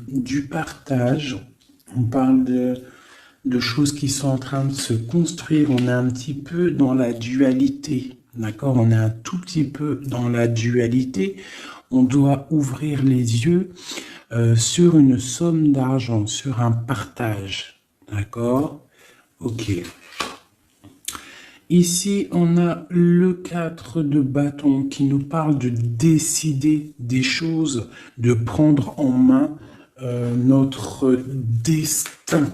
du partage, on parle de choses qui sont en train de se construire. On est un petit peu dans la dualité, d'accord? On est un tout petit peu dans la dualité. On doit ouvrir les yeux sur une somme d'argent, sur un partage, d'accord? Ok. Ici, on a le 4 de bâton qui nous parle de décider des choses, de prendre en main notre destin.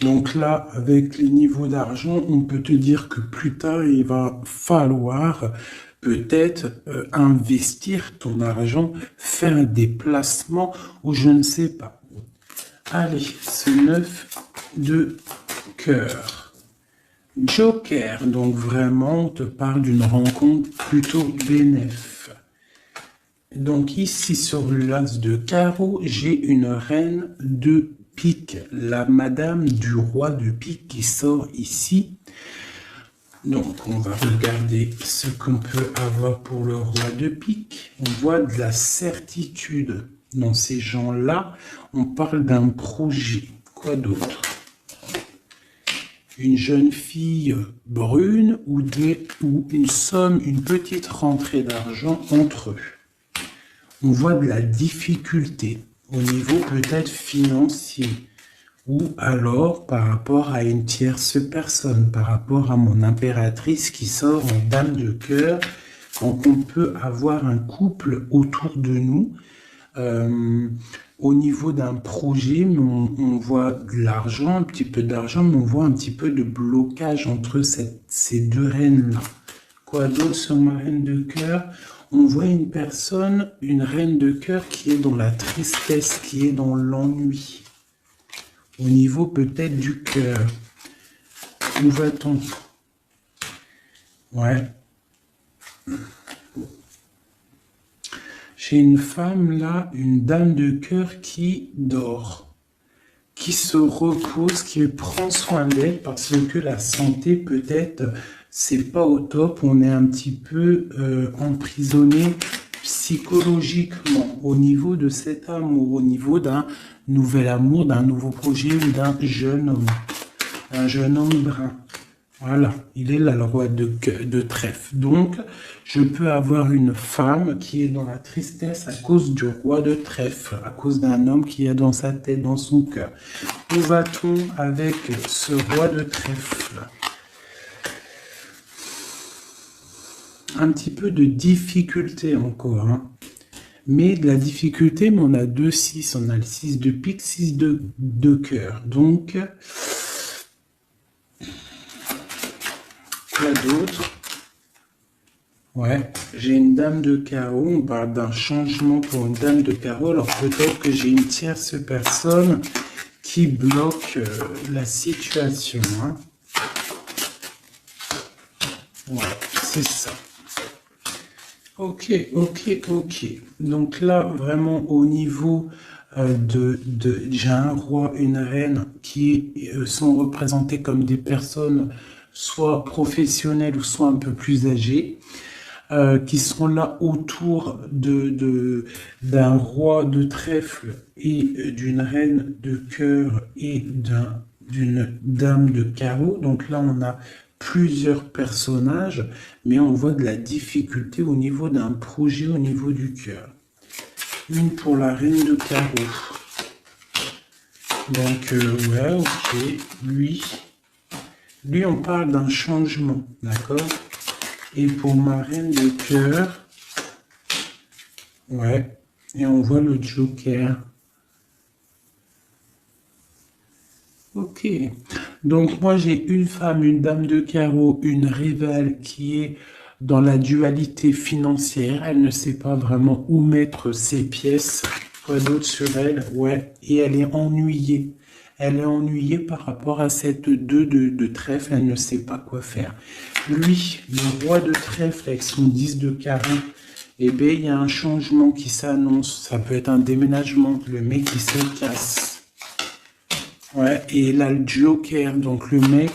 Donc là, avec les niveaux d'argent, on peut te dire que plus tard, il va falloir peut-être investir ton argent, faire des placements ou je ne sais pas. Allez, ce 9 de cœur. Joker, donc vraiment, on te parle d'une rencontre plutôt bénéfique. Donc ici, sur l'as de carreau, j'ai une reine de pique, la madame du roi de pique qui sort ici. Donc, on va regarder ce qu'on peut avoir pour le roi de pique. On voit de la certitude dans ces gens-là. On parle d'un projet. Quoi d'autre? Une jeune fille brune ou une somme, une petite rentrée d'argent entre eux. On voit de la difficulté au niveau peut-être financier ou alors par rapport à une tierce personne, par rapport à mon impératrice qui sort en dame de cœur. Donc on peut avoir un couple autour de nous. Au niveau d'un projet, on voit de l'argent, un petit peu d'argent, mais on voit un petit peu de blocage entre ces deux reines-là. Quoi d'autre sur ma reine de cœur? On voit une personne, une reine de cœur qui est dans la tristesse, qui est dans l'ennui. Au niveau peut-être du cœur. Où va-t-on? Ouais. J'ai une femme là, une dame de cœur qui dort, qui se repose, qui prend soin d'elle parce que la santé peut-être c'est pas au top. On est un petit peu emprisonné psychologiquement au niveau de cet amour, au niveau d'un nouvel amour, d'un nouveau projet ou d'un jeune homme brun. Voilà, il est là le roi de trèfle. Donc, je peux avoir une femme qui est dans la tristesse à cause du roi de trèfle, à cause d'un homme qui est dans sa tête, dans son cœur. Où va-t-on avec ce roi de trèfle? Un petit peu de difficulté encore, hein. Mais de la difficulté, mais on a 2-6, on a le 6 de pique, 6 de cœur. Donc, quoi d'autre? Ouais, j'ai une dame de carreau, on parle d'un changement pour une dame de carreau, alors peut-être que j'ai une tierce personne qui bloque la situation, hein. Ouais, c'est ça. Ok. Donc là, vraiment au niveau j'ai un roi, une reine qui sont représentés comme des personnes soit professionnelles ou soit un peu plus âgées, qui sont là autour d'un roi de trèfle et d'une reine de cœur et d'une dame de carreau. Donc là, on a plusieurs personnages, mais on voit de la difficulté au niveau d'un projet, au niveau du cœur. Une pour la reine de carreau. Donc, ouais, ok. Lui, on parle d'un changement, d'accord? Et pour ma reine de cœur, ouais, et on voit le joker. Ok. Donc, moi, j'ai une femme, une dame de carreau, une rivale qui est dans la dualité financière. Elle ne sait pas vraiment où mettre ses pièces. Quoi d'autre sur elle? Ouais. Et elle est ennuyée. Elle est ennuyée par rapport à cette 2 de trèfle. Elle ne sait pas quoi faire. Lui, le roi de trèfle avec son 10 de carreau, eh bien, il y a un changement qui s'annonce. Ça peut être un déménagement. Le mec qui se casse. Ouais, et là, le joker, donc le mec,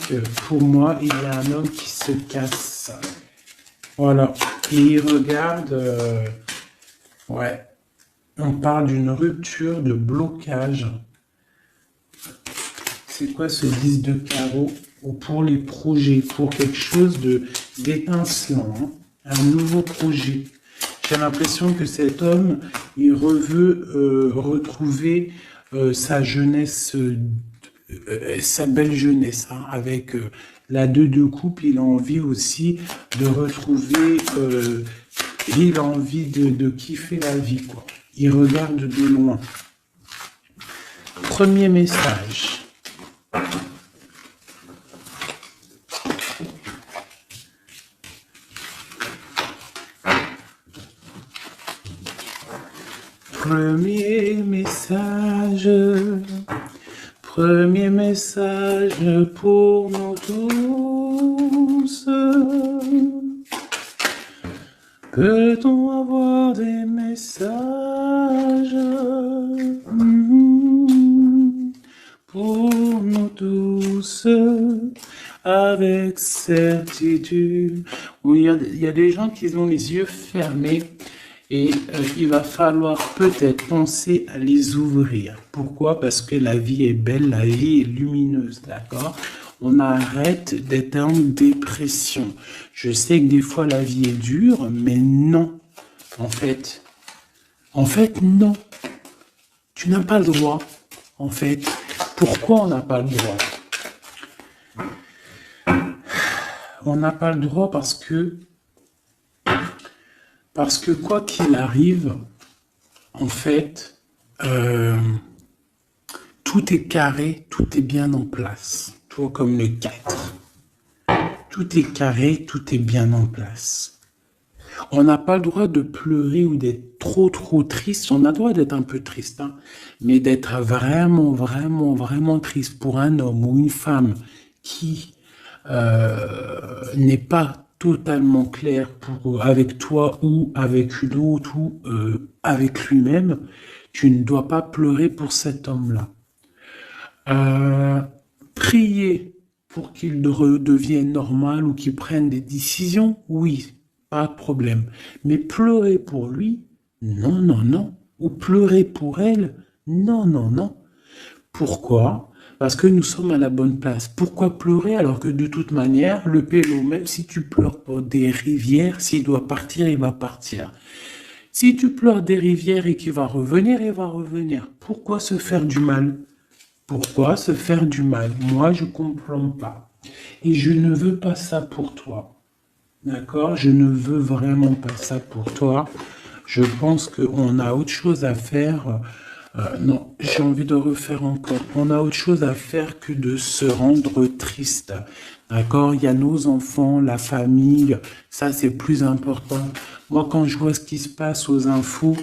pour moi, il y a un homme qui se casse. Voilà. Et il regarde, ouais. On parle d'une rupture, de blocage. C'est quoi ce 10 de carreau? Ou pour les projets, pour quelque chose d'étincelant, hein, un nouveau projet. J'ai l'impression que cet homme, il veut retrouver sa jeunesse, sa belle jeunesse, hein, avec la 2 de coupe. Il a envie aussi de retrouver, il a envie de kiffer la vie, quoi. Il regarde de loin. Premier message. Premier message pour nous tous. Peut-on avoir des messages pour nous tous avec certitude? Oui, il y a des gens qui ont les yeux fermés. Et il va falloir peut-être penser à les ouvrir. Pourquoi? Parce que la vie est belle, la vie est lumineuse, d'accord? On arrête d'être en dépression. Je sais que des fois la vie est dure, mais non. En fait, non. Tu n'as pas le droit. En fait, pourquoi on n'a pas le droit? On n'a pas le droit parce que quoi qu'il arrive, en fait, tout est carré, tout est bien en place. Toi comme le 4. Tout est carré, tout est bien en place. On n'a pas le droit de pleurer ou d'être trop triste. On a le droit d'être un peu triste, hein, mais d'être vraiment triste pour un homme ou une femme qui n'est pas totalement clair avec toi ou avec une autre ou avec lui-même, tu ne dois pas pleurer pour cet homme-là. Prier pour qu'il redevienne normal ou qu'il prenne des décisions, oui, pas de problème. Mais pleurer pour lui, non. Ou pleurer pour elle, non. Pourquoi? Parce que nous sommes à la bonne place. Pourquoi pleurer alors que de toute manière, le pélo, même si tu pleures pour des rivières, s'il doit partir, il va partir. Si tu pleures des rivières et qu'il va revenir, il va revenir. Pourquoi se faire du mal? Pourquoi se faire du mal? Moi, je ne comprends pas. Et je ne veux pas ça pour toi. D'accord? Je ne veux vraiment pas ça pour toi. Je pense qu'on a autre chose à faire. Non, j'ai envie de refaire encore. On a autre chose à faire que de se rendre triste. D'accord? Il y a nos enfants, la famille. Ça, c'est plus important. Moi, quand je vois ce qui se passe aux infos,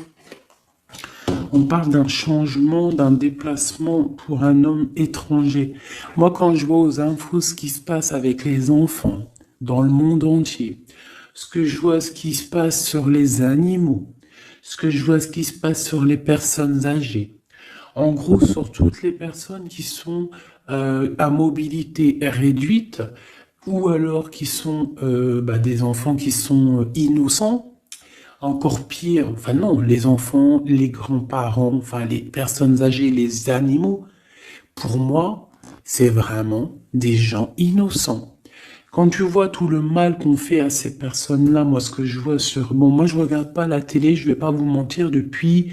on parle d'un changement, d'un déplacement pour un homme étranger. Moi, quand je vois aux infos ce qui se passe avec les enfants dans le monde entier, ce que je vois ce qui se passe sur les animaux, ce que je vois ce qui se passe sur les personnes âgées, en gros sur toutes les personnes qui sont à mobilité réduite ou alors qui sont des enfants qui sont innocents, encore pire, enfin non, les enfants, les grands-parents, enfin les personnes âgées, les animaux, pour moi, c'est vraiment des gens innocents. Quand tu vois tout le mal qu'on fait à ces personnes-là, moi, ce que je vois moi, je regarde pas la télé, je vais pas vous mentir, depuis,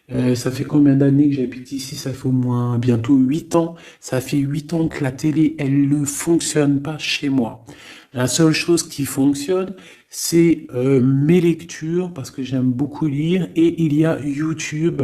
ça fait combien d'années que j'habite ici? Ça fait au moins bientôt 8 ans. Ça fait 8 ans que la télé, elle ne fonctionne pas chez moi. La seule chose qui fonctionne, c'est mes lectures, parce que j'aime beaucoup lire, et il y a YouTube,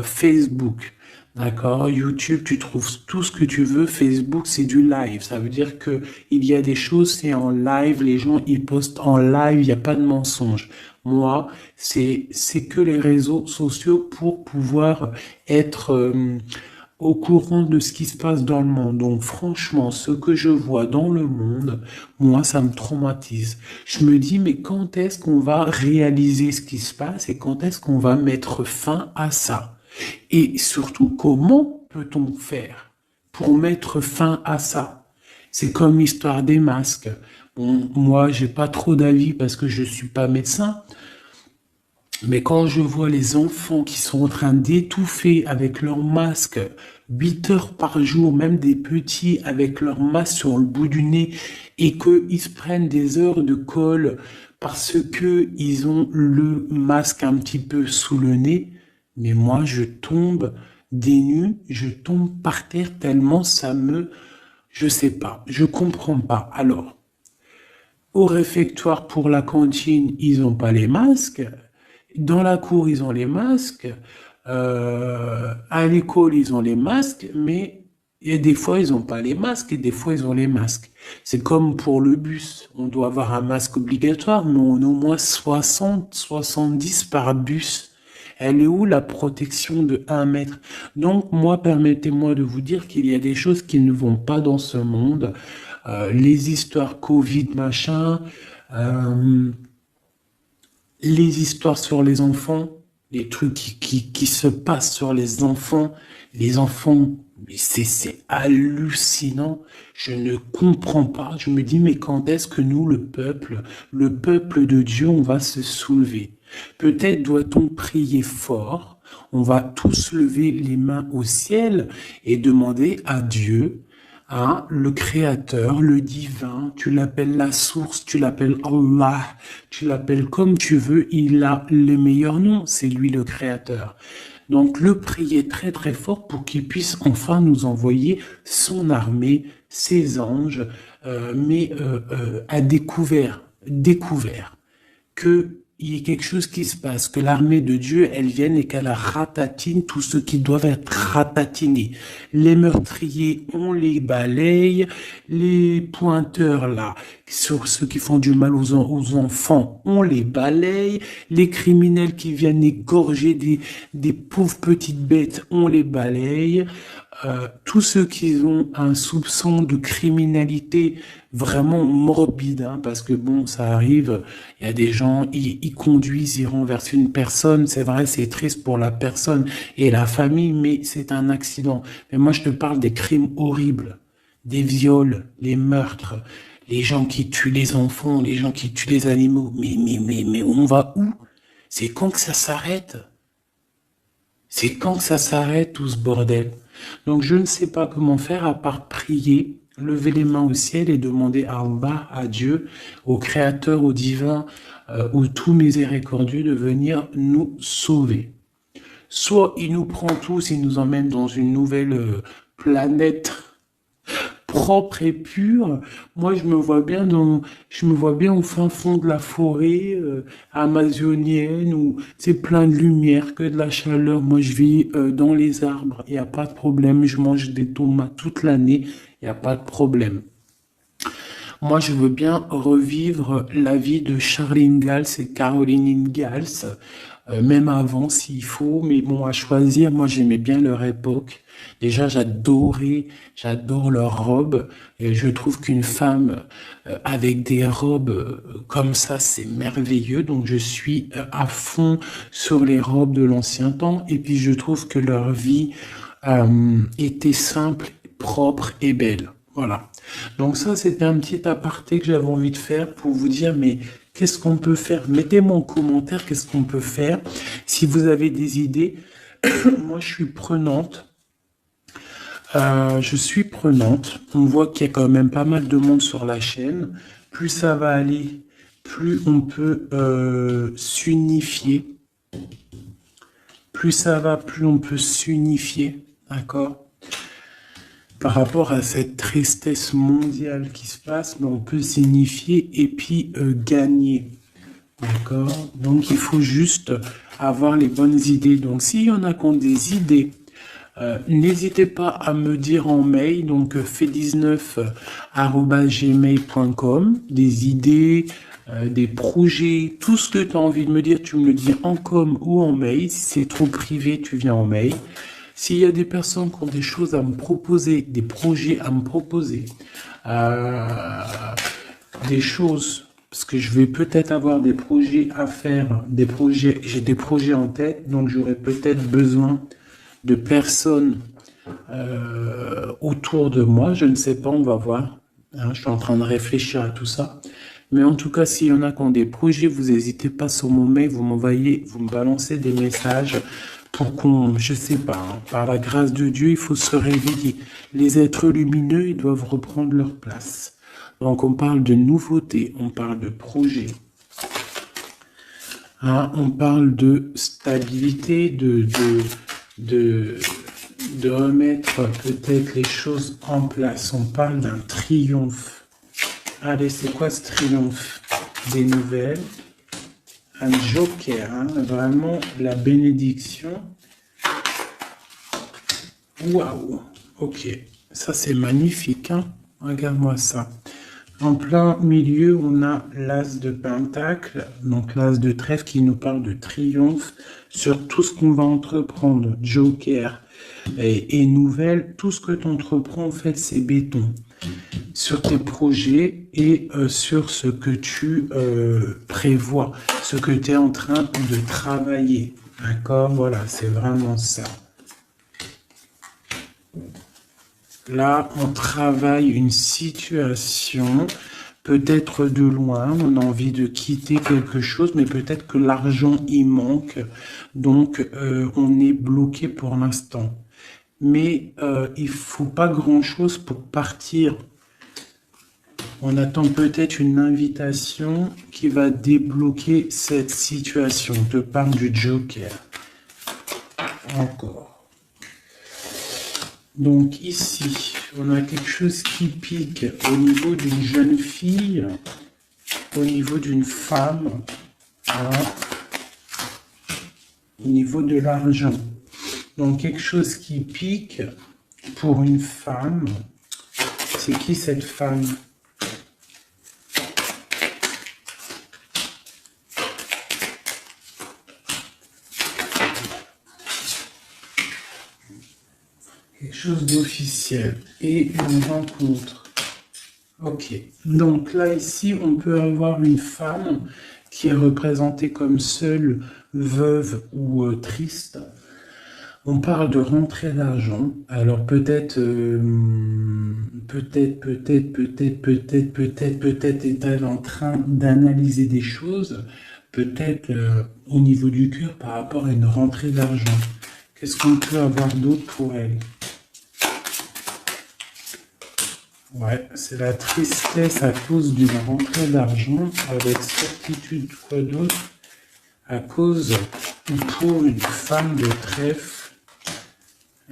Facebook. D'accord, YouTube, tu trouves tout ce que tu veux. Facebook, c'est du live. Ça veut dire que il y a des choses, c'est en live. Les gens, ils postent en live. Il n'y a pas de mensonge. Moi, c'est que les réseaux sociaux pour pouvoir être au courant de ce qui se passe dans le monde. Donc, franchement, ce que je vois dans le monde, moi, ça me traumatise. Je me dis, mais quand est-ce qu'on va réaliser ce qui se passe et quand est-ce qu'on va mettre fin à ça? Et surtout, comment peut-on faire pour mettre fin à ça? C'est comme l'histoire des masques. Bon, moi, j'ai pas trop d'avis parce que je suis pas médecin. Mais quand je vois les enfants qui sont en train d'étouffer avec leur masque 8 heures par jour, même des petits avec leur masque sur le bout du nez, et qu'ils se prennent des heures de colle parce que ils ont le masque un petit peu sous le nez, mais moi je tombe des nues, je tombe par terre tellement je sais pas, je comprends pas. Alors, au réfectoire pour la cantine, ils n'ont pas les masques. Dans la cour, ils ont les masques. À l'école, ils ont les masques, mais et des fois, ils n'ont pas les masques et des fois, ils ont les masques. C'est comme pour le bus. On doit avoir un masque obligatoire, mais on a au moins 60, 70 par bus. Elle est où la protection de 1 mètre? Donc, moi, permettez-moi de vous dire qu'il y a des choses qui ne vont pas dans ce monde. Les histoires Covid, machin, euh, les histoires sur les enfants, les trucs qui se passent sur les enfants, mais c'est hallucinant. Je ne comprends pas. Je me dis, mais quand est-ce que nous, le peuple de Dieu, on va se soulever? Peut-être doit-on prier fort. On va tous lever les mains au ciel et demander à Dieu, hein, le créateur, le divin, tu l'appelles la source, tu l'appelles Allah, tu l'appelles comme tu veux, il a le meilleur nom, c'est lui le créateur. Donc le prier très très fort pour qu'il puisse enfin nous envoyer son armée, ses anges, à découvert que il y ait quelque chose qui se passe, que l'armée de Dieu, elle vienne et qu'elle ratatine tout ce qui doit être ratatiné. Les meurtriers, on les balaye, les pointeurs là, sur ceux qui font du mal aux enfants, on les balaye, les criminels qui viennent égorger des pauvres petites bêtes, on les balaye. Tous ceux qui ont un soupçon de criminalité vraiment morbide, hein, parce que bon, ça arrive, il y a des gens, ils conduisent, ils renversent une personne, c'est vrai, c'est triste pour la personne et la famille, mais c'est un accident. Mais moi, je te parle des crimes horribles, des viols, les meurtres, les gens qui tuent les enfants, les gens qui tuent les animaux. Mais on va où? C'est quand que ça s'arrête? C'est quand que ça s'arrête tout ce bordel? Donc je ne sais pas comment faire à part prier, lever les mains au ciel et demander à Allah, à Dieu, au Créateur, au Divin, au tout miséricordieux de venir nous sauver. Soit il nous prend tous, il nous emmène dans une nouvelle planète propre et pure. Moi, je me vois bien au fin fond de la forêt amazonienne où c'est plein de lumière, que de la chaleur. Moi, je vis dans les arbres. Il n'y a pas de problème. Je mange des tomates toute l'année. Il n'y a pas de problème. Moi, je veux bien revivre la vie de Charles Ingalls et Caroline Ingalls, même avant s'il faut, mais bon, à choisir, moi j'aimais bien leur époque. Déjà, j'adore leurs robes, et je trouve qu'une femme avec des robes comme ça, c'est merveilleux, donc je suis à fond sur les robes de l'ancien temps, et puis je trouve que leur vie était simple, propre et belle. Voilà. Donc ça, c'était un petit aparté que j'avais envie de faire pour vous dire, mais qu'est-ce qu'on peut faire? Mettez-moi en commentaire qu'est-ce qu'on peut faire. Si vous avez des idées, moi je suis prenante. Je suis prenante. On voit qu'il y a quand même pas mal de monde sur la chaîne. Plus ça va aller, plus on peut s'unifier. Plus ça va, plus on peut s'unifier. D'accord? Par rapport à cette tristesse mondiale qui se passe, mais on peut s'unifier et puis gagner. D'accord? Donc il faut juste avoir les bonnes idées. Donc s'il y en a qui ont des idées, n'hésitez pas à me dire en mail, donc fait19@gmail.com, des idées, des projets, tout ce que tu as envie de me dire, tu me le dis en com ou en mail. Si c'est trop privé, tu viens en mail. S'il y a des personnes qui ont des choses à me proposer, des projets à me proposer, des choses, parce que je vais peut-être avoir des projets à faire, j'ai des projets en tête, donc j'aurai peut-être besoin de personnes autour de moi, je ne sais pas, on va voir. Hein, je suis en train de réfléchir à tout ça. Mais en tout cas, s'il y en a qui ont des projets, vous n'hésitez pas sur mon mail, vous m'envoyez, vous me balancez des messages pour qu'on, je sais pas, hein, par la grâce de Dieu, il faut se réveiller. Les êtres lumineux, ils doivent reprendre leur place. Donc on parle de nouveautés, on parle de projets, hein, on parle de stabilité, de remettre peut-être les choses en place. On parle d'un triomphe. Allez, c'est quoi ce triomphe? Des nouvelles. Un joker, hein, vraiment la bénédiction. Waouh, ok, ça c'est magnifique, hein. Regarde-moi ça. En plein milieu, on a l'as de pentacle, donc l'as de trèfle qui nous parle de triomphe sur tout ce qu'on va entreprendre. Joker et nouvelle, tout ce que tu entreprends, en fait, c'est béton. Sur tes projets et sur ce que tu prévois, ce que tu es en train de travailler. D'accord? Voilà, c'est vraiment ça. Là, on travaille une situation, peut-être de loin, on a envie de quitter quelque chose, mais peut-être que l'argent y manque, donc on est bloqué pour l'instant. Mais il faut pas grand-chose pour partir. On attend peut-être une invitation qui va débloquer cette situation. On te parle du Joker. Encore. Donc ici, on a quelque chose qui pique au niveau d'une jeune fille, au niveau d'une femme, hein, au niveau de l'argent. Donc quelque chose qui pique pour une femme. C'est qui cette femme? Quelque chose d'officiel et une rencontre. Ok, donc là ici on peut avoir une femme qui est représentée comme seule, veuve ou triste. On parle de rentrée d'argent. Alors peut-être est-elle en train d'analyser des choses, peut-être au niveau du cœur par rapport à une rentrée d'argent. Qu'est-ce qu'on peut avoir d'autre pour elle? Ouais, c'est la tristesse à cause d'une rentrée d'argent, avec certitude, quoi d'autre? À cause, pour une femme de trèfle,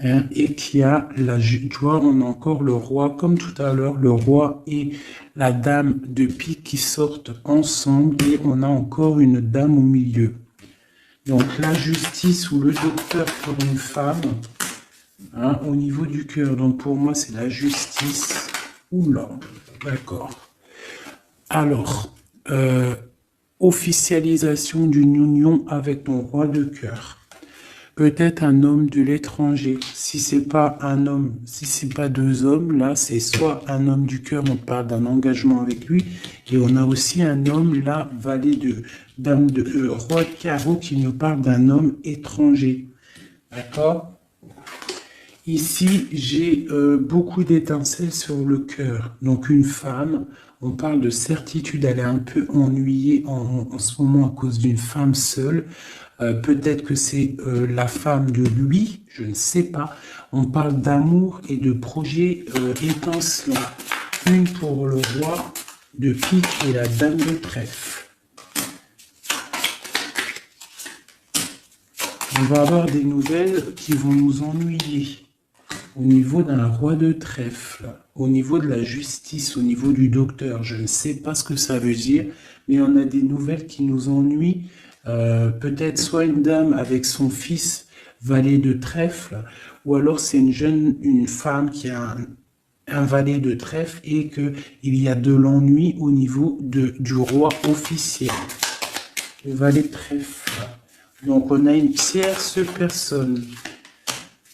hein, et qui a la, tu vois, on a encore le roi, comme tout à l'heure, le roi et la dame de pique qui sortent ensemble, et on a encore une dame au milieu. Donc la justice ou le docteur pour une femme, hein, au niveau du cœur. Donc pour moi, c'est la justice. Oula, d'accord. Alors, officialisation d'une union avec ton roi de cœur. Peut-être un homme de l'étranger. Si c'est pas un homme, si c'est pas deux hommes, là, c'est soit un homme du cœur, on parle d'un engagement avec lui, et on a aussi un homme, là, valet de dame de roi de carreau, qui nous parle d'un homme étranger. D'accord? Ici, j'ai beaucoup d'étincelles sur le cœur. Donc une femme, on parle de certitude, elle est un peu ennuyée en ce moment à cause d'une femme seule. Peut-être que c'est la femme de lui, je ne sais pas. On parle d'amour et de projets étincelants. Une pour le roi de pique et la dame de trèfle. On va avoir des nouvelles qui vont nous ennuyer. Au niveau d'un roi de trèfle, au niveau de la justice, au niveau du docteur, je ne sais pas ce que ça veut dire, mais on a des nouvelles qui nous ennuient. Peut-être soit une dame avec son fils valet de trèfle, ou alors c'est une femme qui a un valet de trèfle et qu'il y a de l'ennui au niveau du roi officiel. Le valet de trèfle. Donc on a une tierce personne.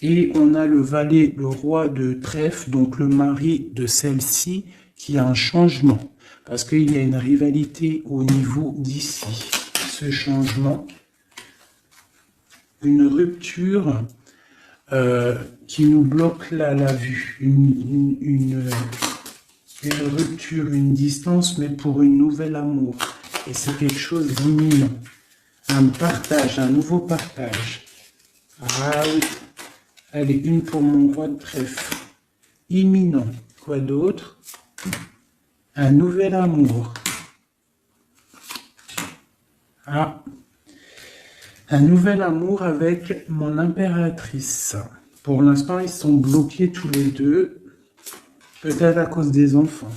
Et on a le valet, le roi de trèfle, donc le mari de celle-ci, qui a un changement. Parce qu'il y a une rivalité au niveau d'ici. Ce changement, une rupture qui nous bloque la vue. une rupture, une distance, mais pour une nouvelle amour. Et c'est quelque chose d'imminent. Un partage, un nouveau partage. Ah oui. Allez, une pour mon roi de trèfle. Imminent. Quoi d'autre? Un nouvel amour. Ah. Un nouvel amour avec mon impératrice. Pour l'instant, ils sont bloqués tous les deux. Peut-être à cause des enfants.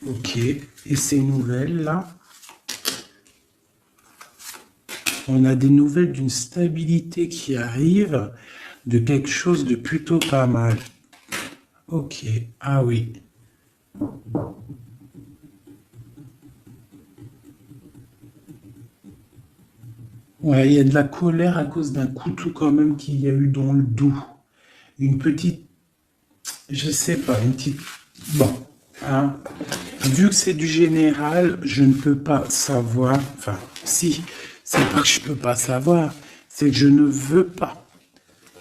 Ok. Et ces nouvelles-là? On a des nouvelles d'une stabilité qui arrive, de quelque chose de plutôt pas mal. Ok. Ah oui. Ouais, il y a de la colère à cause d'un couteau quand même qu'il y a eu dans le dos. Une petite, je sais pas, une petite... Bon, hein. Vu que c'est du général, je ne peux pas savoir... Enfin, si, c'est pas que je peux pas savoir, c'est que je ne veux pas.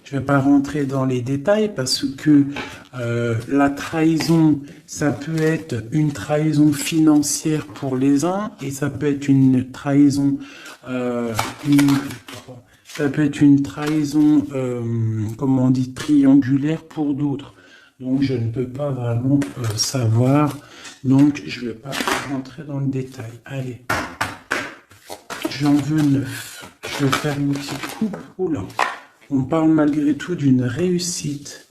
Je ne vais pas rentrer dans les détails parce que la trahison, ça peut être une trahison financière pour les uns et ça peut être une trahison, ça peut être une trahison, comment on dit, triangulaire pour d'autres. Donc je ne peux pas vraiment savoir. Donc je ne vais pas rentrer dans le détail. Allez, j'en veux 9. Je vais faire une petite coupe. Oula. On parle malgré tout d'une réussite,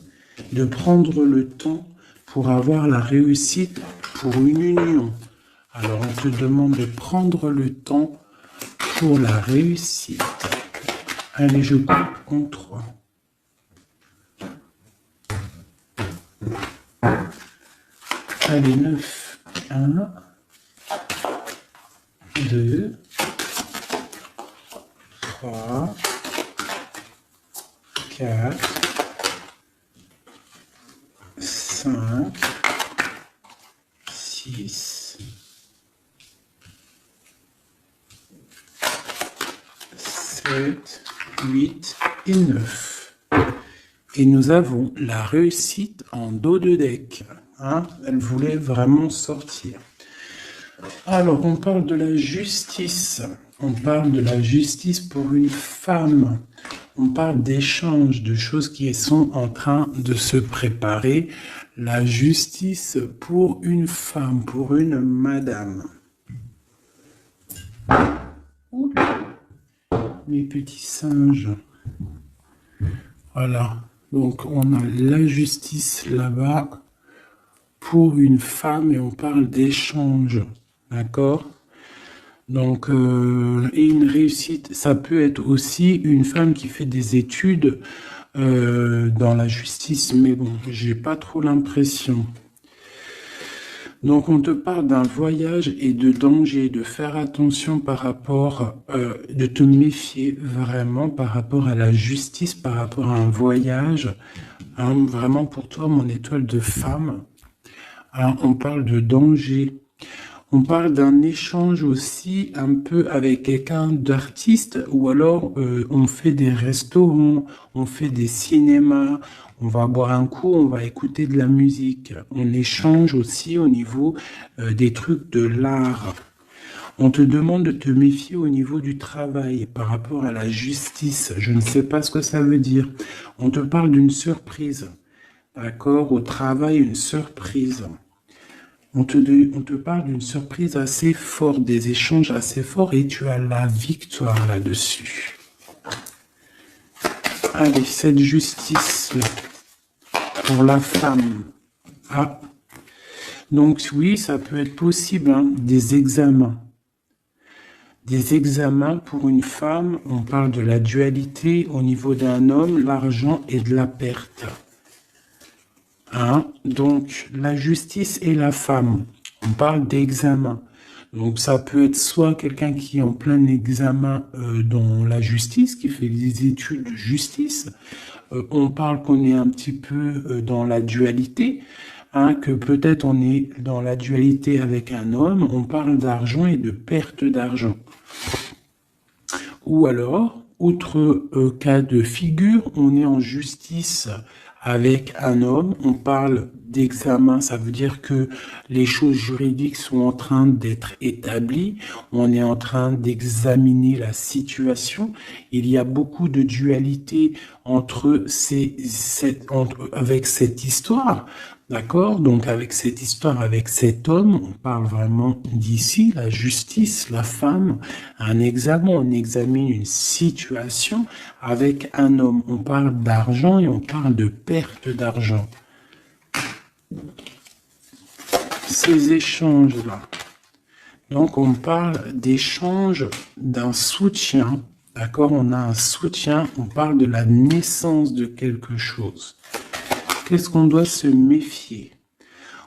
de prendre le temps pour avoir la réussite pour une union. Alors on te demande de prendre le temps pour la réussite. Allez, je coupe en 3. Allez, 9. 1, 2, 3, 4, 5, 6, 7, 8 et 9. Et nous avons la réussite en dos de deck. Hein, elle voulait vraiment sortir. Alors, on parle de la justice. On parle de la justice pour une femme. On parle d'échanges, de choses qui sont en train de se préparer. La justice pour une femme, pour une madame. Oula, mes petits singes. Voilà. Donc, on a la justice là-bas pour une femme et on parle d'échange. D'accord ? Donc, et une réussite, ça peut être aussi une femme qui fait des études dans la justice, mais bon, j'ai pas trop l'impression. Donc, on te parle d'un voyage et de danger, de faire attention par rapport, de te méfier vraiment par rapport à la justice, par rapport à un voyage. Hein, vraiment pour toi, mon étoile de femme. Alors, on parle de danger. On parle d'un échange aussi un peu avec quelqu'un d'artiste ou alors on fait des restaurants, on fait des cinémas, on va boire un coup, on va écouter de la musique. On échange aussi au niveau des trucs de l'art. On te demande de te méfier au niveau du travail par rapport à la justice. Je ne sais pas ce que ça veut dire. On te parle d'une surprise. D'accord? Au travail, une surprise. On te parle d'une surprise assez forte, des échanges assez forts et tu as la victoire là-dessus. Allez, cette justice-là pour la femme. Ah. Donc oui, ça peut être possible, hein, des examens. Des examens pour une femme, on parle de la dualité au niveau d'un homme, l'argent et de la perte. Hein? Donc, la justice et la femme, on parle d'examen. Donc, ça peut être soit quelqu'un qui est en plein examen dans la justice, qui fait des études de justice. On parle qu'on est un petit peu dans la dualité, hein, que peut-être on est dans la dualité avec un homme. On parle d'argent et de perte d'argent. Ou alors, Autre cas de figure, on est en justice avec un homme, on parle d'examen, ça veut dire que les choses juridiques sont en train d'être établies, on est en train d'examiner la situation, il y a beaucoup de dualité avec cette histoire. D'accord? Donc avec cette histoire, avec cet homme, on parle vraiment d'ici, la justice, la femme, un examen, on examine une situation avec un homme. On parle d'argent et on parle de perte d'argent. Ces échanges-là. Donc on parle d'échange d'un soutien. D'accord? On a un soutien, on parle de la naissance de quelque chose. Qu'est-ce qu'on doit se méfier?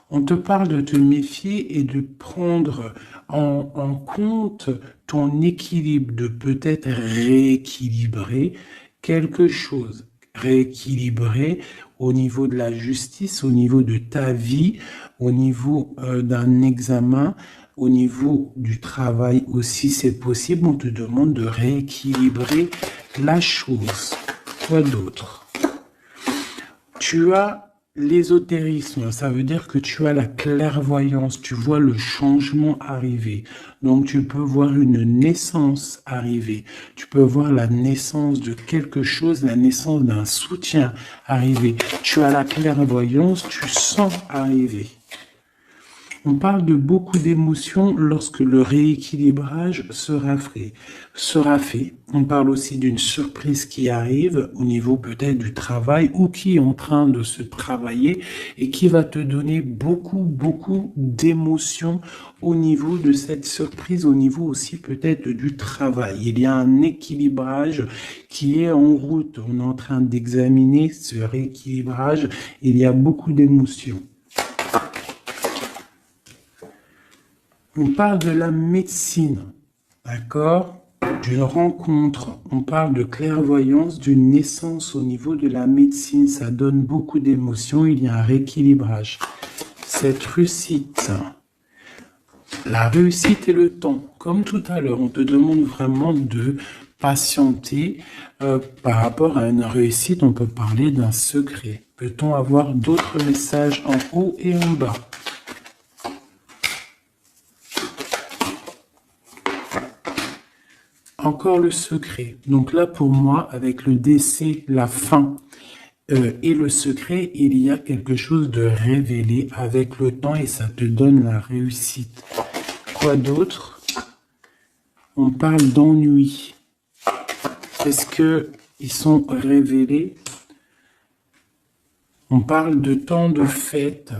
On te parle de te méfier et de prendre en compte ton équilibre, de peut-être rééquilibrer quelque chose. Rééquilibrer au niveau de la justice, au niveau de ta vie, au niveau d'un examen, au niveau du travail aussi, c'est possible. On te demande de rééquilibrer la chose. Quoi d'autre? Tu as l'ésotérisme, ça veut dire que tu as la clairvoyance, tu vois le changement arriver. Donc tu peux voir une naissance arriver, tu peux voir la naissance de quelque chose, la naissance d'un soutien arriver. Tu as la clairvoyance, tu sens arriver. On parle de beaucoup d'émotions lorsque le rééquilibrage sera fait. On parle aussi d'une surprise qui arrive au niveau peut-être du travail ou qui est en train de se travailler et qui va te donner beaucoup d'émotions au niveau de cette surprise, au niveau aussi peut-être du travail. Il y a un équilibrage qui est en route. On est en train d'examiner ce rééquilibrage. Il y a beaucoup d'émotions. On parle de la médecine, d'accord? D'une rencontre, on parle de clairvoyance, d'une naissance au niveau de la médecine. Ça donne beaucoup d'émotions, il y a un rééquilibrage. Cette réussite, la réussite et le temps. Comme tout à l'heure, on te demande vraiment de patienter par rapport à une réussite. On peut parler d'un secret. Peut-on avoir d'autres messages en haut et en bas? Encore le secret. Donc là, pour moi, avec le décès, la fin et le secret, il y a quelque chose de révélé avec le temps et ça te donne la réussite. Quoi d'autre? On parle d'ennui. Est-ce que ils sont révélés? On parle de temps de fête.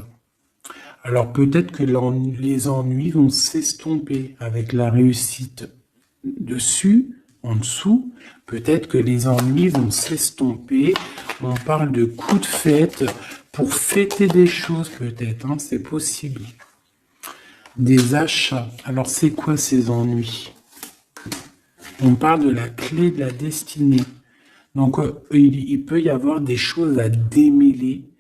Alors peut-être que les ennuis vont s'estomper avec la réussite. Dessus, en dessous, peut-être que les ennuis vont s'estomper. On parle de coups de fête pour fêter des choses peut-être, hein, c'est possible. Des achats. Alors c'est quoi ces ennuis? On parle de la clé de la destinée. Donc il peut y avoir des choses à démêler.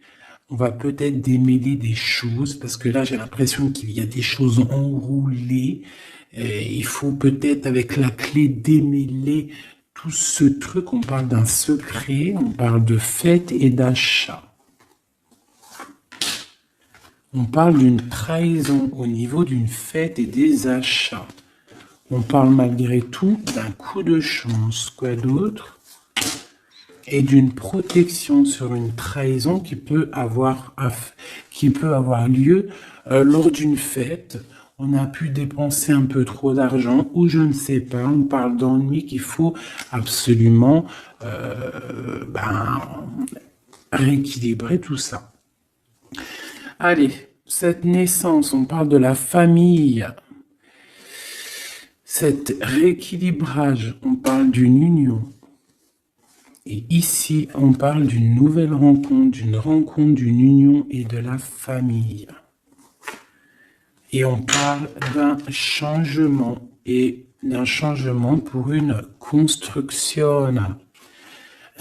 On va peut-être démêler des choses parce que là j'ai l'impression qu'il y a des choses enroulées. Il faut peut-être avec la clé démêler tout ce truc. On parle d'un secret, on parle de fête et d'achat. On parle d'une trahison au niveau d'une fête et des achats. On parle malgré tout d'un coup de chance. Quoi d'autre? Et d'une protection sur une trahison qui peut avoir lieu lors d'une fête. On a pu dépenser un peu trop d'argent ou je ne sais pas. On parle d'ennui qu'il faut absolument rééquilibrer tout ça. Allez, cette naissance, on parle de la famille. Cet rééquilibrage, on parle d'une union. Et ici, on parle d'une nouvelle rencontre, d'une union et de la famille. Et on parle d'un changement pour une construction.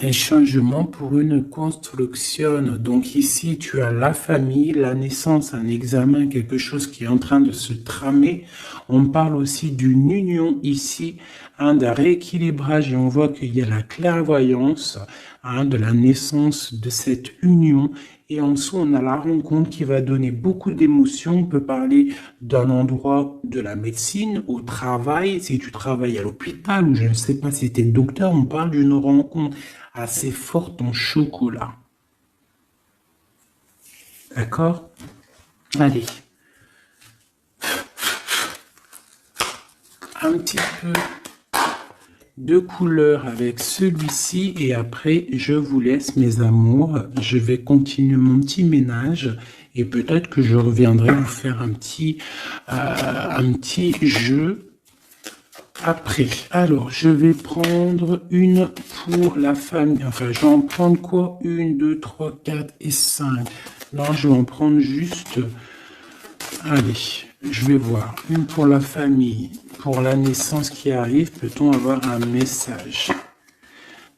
Un changement pour une construction. Donc ici, tu as la famille, la naissance, un examen, quelque chose qui est en train de se tramer. On parle aussi d'une union ici, d'un rééquilibrage, et on voit qu'il y a la clairvoyance de la naissance de cette union. Et en dessous, on a la rencontre qui va donner beaucoup d'émotions. On peut parler d'un endroit de la médecine, au travail, si tu travailles à l'hôpital, ou je ne sais pas si tu es docteur, on parle d'une rencontre assez forte en chocolat. D'accord? Allez. Un petit peu de couleur avec celui-ci et après je vous laisse mes amours, je vais continuer mon petit ménage et peut-être que je reviendrai vous faire un petit jeu après. Alors je vais prendre une pour la famille, enfin je vais en prendre quoi? 1, 2, 3, 4 et 5. Non, je vais en prendre juste, allez, je vais voir, une pour la famille. Pour la naissance qui arrive, peut-on avoir un message?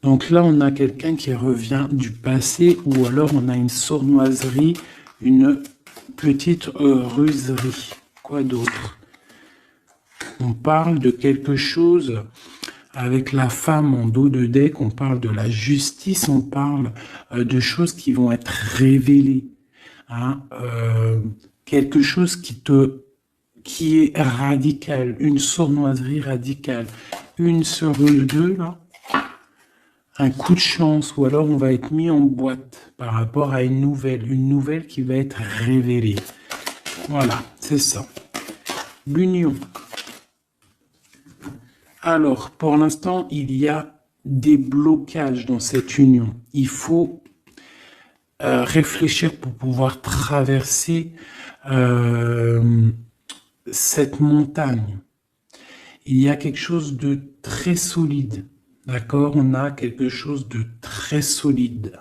Donc là, on a quelqu'un qui revient du passé ou alors on a une sournoiserie, une petite ruserie. Quoi d'autre? On parle de quelque chose avec la femme en dos de deck, on parle de la justice, on parle de choses qui vont être révélées. Quelque chose qui est radical, une sournoiserie radicale, une sur deux, là, un coup de chance, ou alors on va être mis en boîte par rapport à une nouvelle qui va être révélée. Voilà, c'est ça. L'union. Alors, pour l'instant, il y a des blocages dans cette union. Il faut réfléchir pour pouvoir traverser cette montagne. Il y a quelque chose de très solide, d'accord? On a quelque chose de très solide.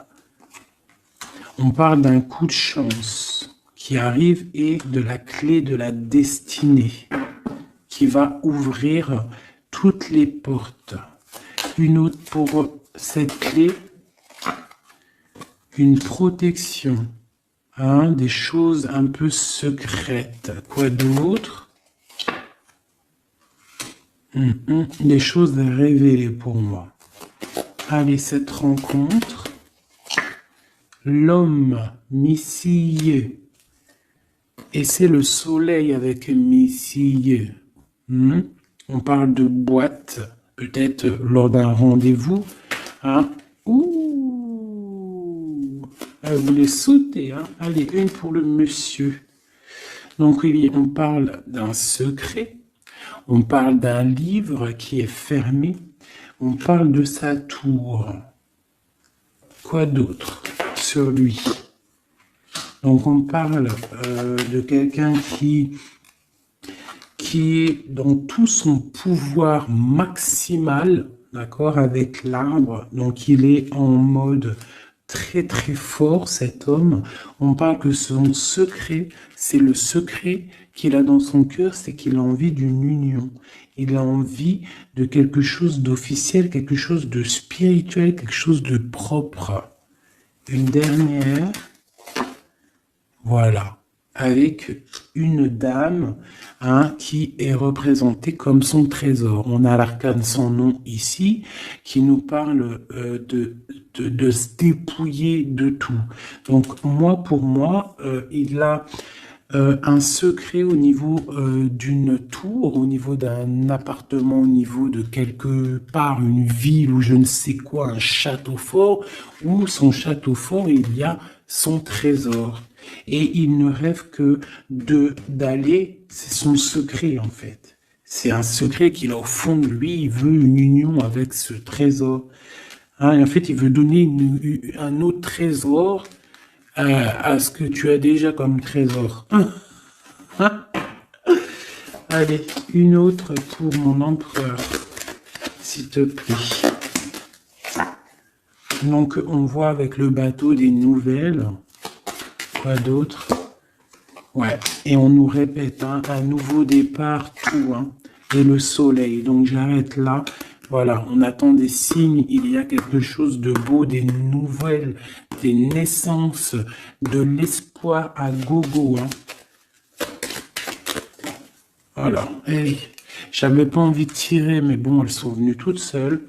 On parle d'un coup de chance qui arrive et de la clé de la destinée qui va ouvrir toutes les portes. Une autre pour cette clé, une protection. Des choses un peu secrètes. Quoi d'autre? Des choses révélées pour moi. Allez, cette rencontre. L'homme missillé. Et c'est le soleil avec missillé. On parle de boîte, peut-être lors d'un rendez-vous. Elle voulait sauter, Allez, une pour le monsieur. Donc, on parle d'un secret. On parle d'un livre qui est fermé. On parle de sa tour. Quoi d'autre sur lui? Donc, on parle de quelqu'un qui est dans tout son pouvoir maximal, d'accord, avec l'arbre. Donc, il est en mode très très fort, cet homme. On parle que son secret, c'est le secret qu'il a dans son cœur, c'est qu'il a envie d'une union. Il a envie de quelque chose d'officiel, quelque chose de spirituel, quelque chose de propre. Une dernière, voilà, avec une dame qui est représentée comme son trésor. On a l'arcane sans nom ici, qui nous parle de se dépouiller de tout. Donc pour moi, il a un secret au niveau d'une tour, au niveau d'un appartement, au niveau de quelque part, une ville ou je ne sais quoi, un château fort, où son château fort, il y a son trésor. Et il ne rêve que d'aller, c'est son secret en fait. C'est un secret qu'il a au fond de lui, il veut une union avec ce trésor. Et en fait, il veut donner un autre trésor à ce que tu as déjà comme trésor. Allez, une autre pour mon empereur, s'il te plaît. Donc, on voit avec le bateau des nouvelles. Quoi d'autre? Ouais, et on nous répète un nouveau départ, tout, et le soleil. Donc, j'arrête là. Voilà, on attend des signes, il y a quelque chose de beau, des nouvelles, des naissances, de l'espoir à gogo, hein. Voilà, et j'avais pas envie de tirer, mais bon, elles sont venues toutes seules.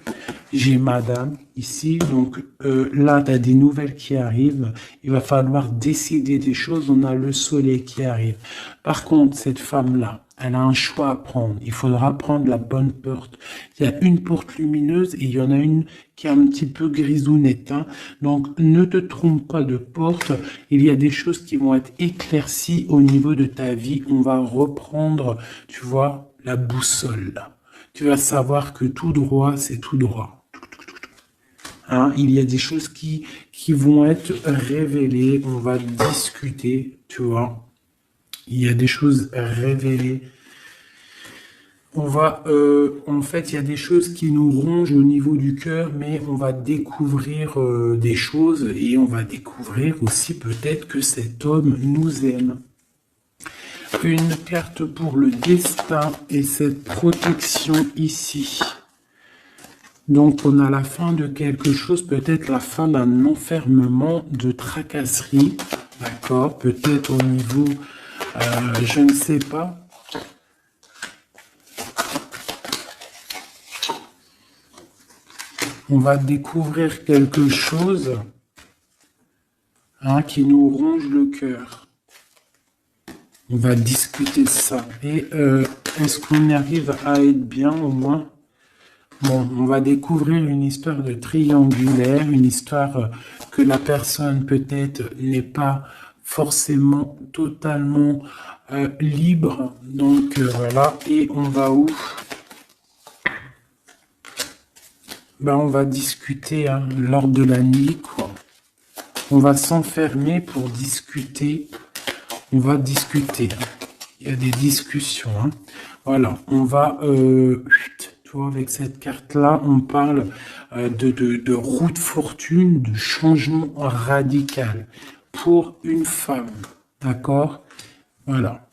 J'ai madame ici, donc là, tu as des nouvelles qui arrivent. Il va falloir décider des choses. On a le soleil qui arrive. Par contre, cette femme-là, elle a un choix à prendre. Il faudra prendre la bonne porte. Il y a une porte lumineuse et il y en a une qui est un petit peu grisounette, hein. Donc, ne te trompe pas de porte. Il y a des choses qui vont être éclaircies au niveau de ta vie. On va reprendre, tu vois, la boussole, là. Tu vas savoir que tout droit, c'est tout droit. Hein, il y a des choses qui vont être révélées, on va discuter, tu vois. Il y a des choses révélées. On va, en fait, il y a des choses qui nous rongent au niveau du cœur, mais on va découvrir des choses et on va découvrir aussi peut-être que cet homme nous aime. Une carte pour le destin et cette protection ici. Donc, on a la fin de quelque chose, peut-être la fin d'un enfermement de tracasserie, d'accord? Peut-être au niveau, je ne sais pas. On va découvrir quelque chose, hein, qui nous ronge le cœur. On va discuter de ça. Et est-ce qu'on arrive à être bien au moins? Bon, on va découvrir une histoire de triangulaire, une histoire que la personne peut-être n'est pas forcément totalement libre. Donc voilà, et on va où? Ben, on va discuter, hein, lors de la nuit, quoi. On va s'enfermer pour discuter. On va discuter. Il y a des discussions, hein. Voilà, on va... avec cette carte-là, on parle de roue de fortune, de changement radical pour une femme. D'accord? Voilà.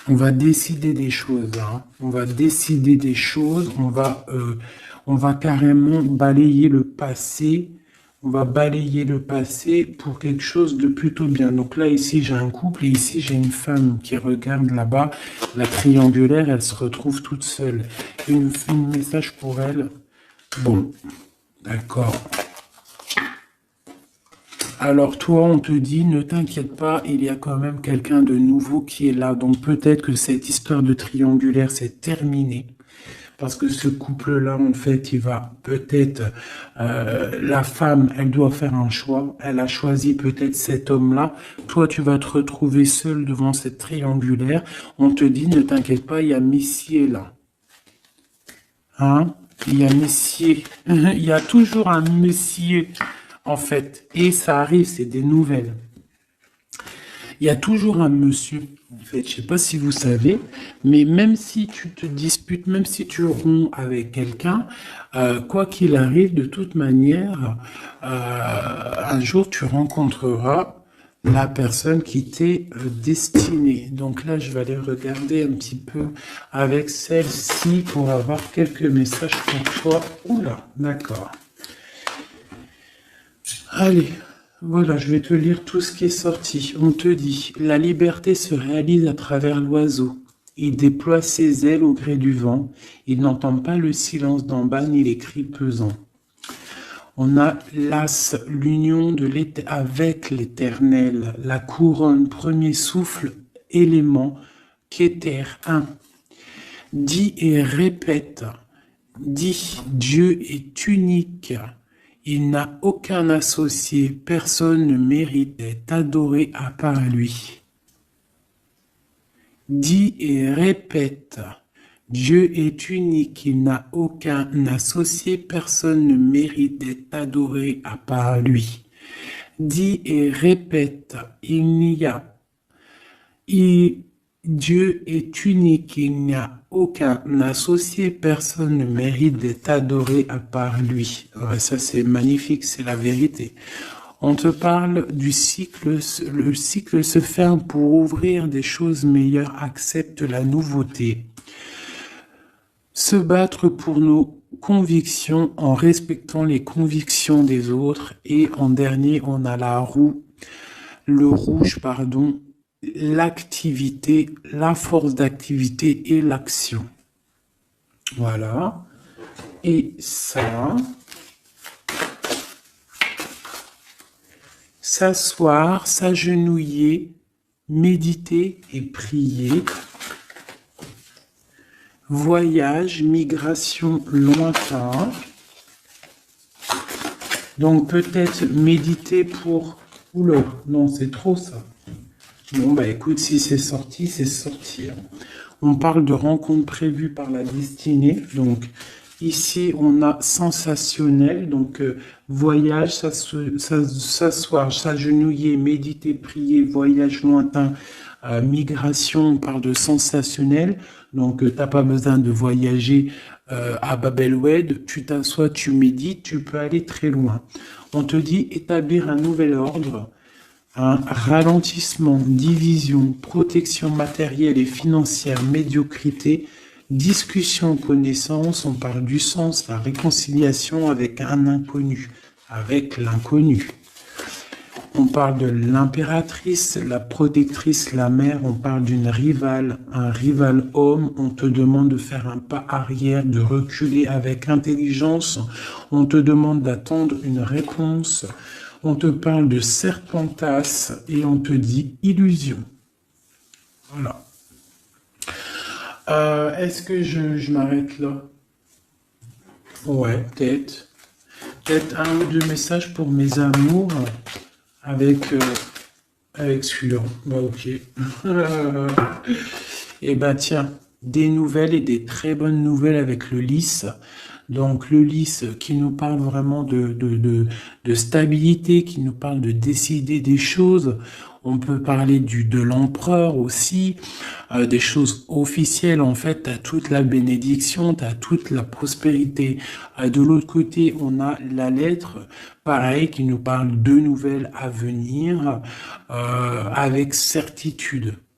On va décider des choses, hein. On va décider des choses. On va carrément balayer le passé. On va balayer le passé pour quelque chose de plutôt bien. Donc là, ici, j'ai un couple et ici, j'ai une femme qui regarde là-bas. La triangulaire, elle se retrouve toute seule. Une message pour elle. Bon, d'accord. Alors toi, on te dit, ne t'inquiète pas, il y a quand même quelqu'un de nouveau qui est là. Donc peut-être que cette histoire de triangulaire, c'est terminé. Parce que ce couple-là, en fait, il va peut-être... la femme, elle doit faire un choix. Elle a choisi peut-être cet homme-là. Toi, tu vas te retrouver seul devant cette triangulaire. On te dit, ne t'inquiète pas, il y a Messier là. Hein? Il y a Messier. Il y a toujours un Messier, en fait. Et ça arrive, c'est des nouvelles. Il y a toujours un monsieur, en fait, je sais pas si vous savez, mais même si tu te disputes, même si tu romps avec quelqu'un, quoi qu'il arrive, de toute manière, un jour tu rencontreras la personne qui t'est destinée. Donc là, je vais aller regarder un petit peu avec celle-ci pour avoir quelques messages pour toi. Oula, d'accord. Allez. Voilà, je vais te lire tout ce qui est sorti. On te dit, la liberté se réalise à travers l'oiseau. Il déploie ses ailes au gré du vent. Il n'entend pas le silence d'en bas ni les cris pesants. On a l'as, l'union avec l'éternel, la couronne, premier souffle, élément, qu'éter, un. Dis et répète. Dis, Dieu est unique. Il n'a aucun associé, personne ne mérite d'être adoré à part lui. Dis et répète, Dieu est unique, il n'a aucun associé, personne ne mérite d'être adoré à part lui. Dis et répète, Dieu est unique, il n'y a aucun associé, personne ne mérite d'être adoré à part lui. Ouais, ça c'est magnifique, c'est la vérité. On te parle du cycle, le cycle se ferme pour ouvrir des choses meilleures, accepte la nouveauté. Se battre pour nos convictions en respectant les convictions des autres. Et en dernier, on a le rouge, pardon, l'activité, la force d'activité et l'action. Voilà. Et ça, s'asseoir, s'agenouiller, méditer et prier. Voyage, migration, lointain. Donc peut-être méditer pour... Oula, non, c'est trop ça. Bon, bah écoute, si c'est sorti, c'est sorti. On parle de rencontres prévues par la destinée. Donc ici, on a sensationnel. Donc voyage, s'asseoir, s'agenouiller, méditer, prier, voyage lointain, migration, on parle de sensationnel. Donc t'as pas besoin de voyager à Bab el-Oued. Tu t'assois, tu médites, tu peux aller très loin. On te dit établir un nouvel ordre. Un ralentissement, division, protection matérielle et financière, médiocrité, discussion, connaissance, on parle du sens, la réconciliation avec un inconnu, avec l'inconnu. On parle de l'impératrice, la protectrice, la mère, on parle d'une rivale, un rival homme, on te demande de faire un pas arrière, de reculer avec intelligence, on te demande d'attendre une réponse. On te parle de serpentas et on te dit illusion. Voilà. Est-ce que je m'arrête là? Ouais, peut-être. Peut-être un ou deux messages pour mes amours avec celui-là. Bah ok. Et bah tiens, des nouvelles et des très bonnes nouvelles avec le lys. Donc le lys qui nous parle vraiment de stabilité, qui nous parle de décider des choses. On peut parler de l'empereur aussi, des choses officielles. En fait, tu as toute la bénédiction, tu as toute la prospérité. De l'autre côté, on a la lettre, pareil, qui nous parle de nouvelles à venir avec certitude.